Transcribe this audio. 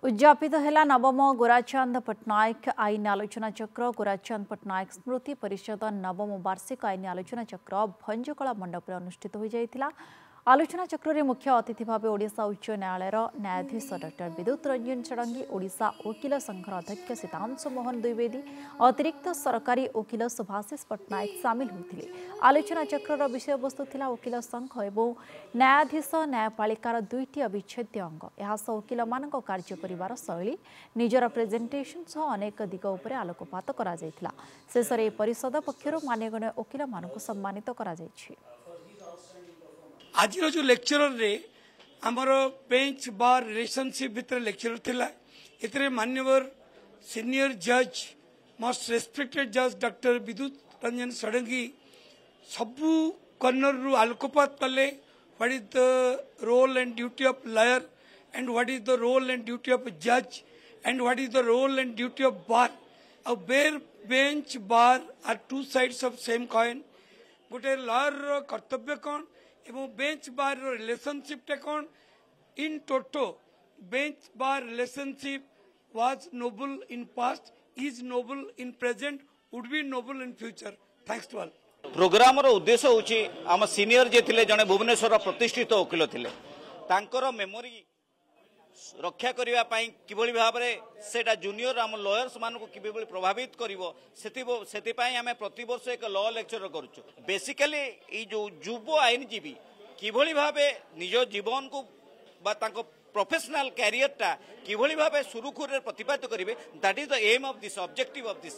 उद्यापित है नवम गोराचंद पट्टनायक आईन आलोचना चक्र गोराचंद पट्टनायक स्मृति परिषद नवम वार्षिक आईन आलोचना चक्र भंजकला मंडप अनुष्ठित हो जाइथिला। आलोचना चक्र रे मुख्य अतिथि भाव ओडिशा उच्च न्यायालय न्यायाधीश डॉ विद्युत रंजन षडंगी, ओडिशा वकील संघर अध्यक्ष सीतांशु मोहन द्विवेदी, अतिरिक्त सरकारी वकील सुभाषिष पट्टनायक सामिल होते। आलोचना चक्र विषय वस्तु थिला वकील संघ एवं न्यायाधीश न्यायपालिकार दुईटी अविच्छेद्य अंग। यह वकील मान कार्य करिवार शैली निजर प्रेजेंटेशन सह अनेक दिग उपरे आलोकपात करा जायथिला। शेष रे परिषद पक्षरु मान्यगण्य वकील मानकु सम्मानित करा जायछि। आज जो लेक्चरर रे आमर बेंच बार रिलेशनशिप भितर लेक्चरर थिला। इतरे मान्यवर सीनियर जज मोस्ट रेस्पेक्टेड जज डॉक्टर विद्युत रंजन षडंगी सबू कॉर्नर रु आलोकपात कले। What is the role and duty of lawyer and what is the role and duty of जज and what is the role and duty of bar. और bench bar are two sides of same coin. गोटे lawyer कर्तव्य कौन एवं bench bar relationship टे कौन। In toto bench bar relationship was noble in past, is noble in present, would be noble in future. Thanks to all. Programme रो उद्देश्य होची आम senior जे थिले जने भुवनेश्वर प्रतिष्ठित वकील थिले तांकर मेमोरी रक्षा करिवा पाई किबोली भाबरे सेटा जूनियर आम लॉयर्स मान को किबोली प्रभावित करिवो सेति पाई आमे प्रति वर्ष एक लॉ लेक्चर करूछु। बेसिकली ई जो युव आईनजीवी किबोली भाबे निज जीवन को बा तांको प्रोफेशनल कैरियर टा किबोली भाबे सुरुखुरे प्रतिपादित करिवे, that is the aim of this objective of this.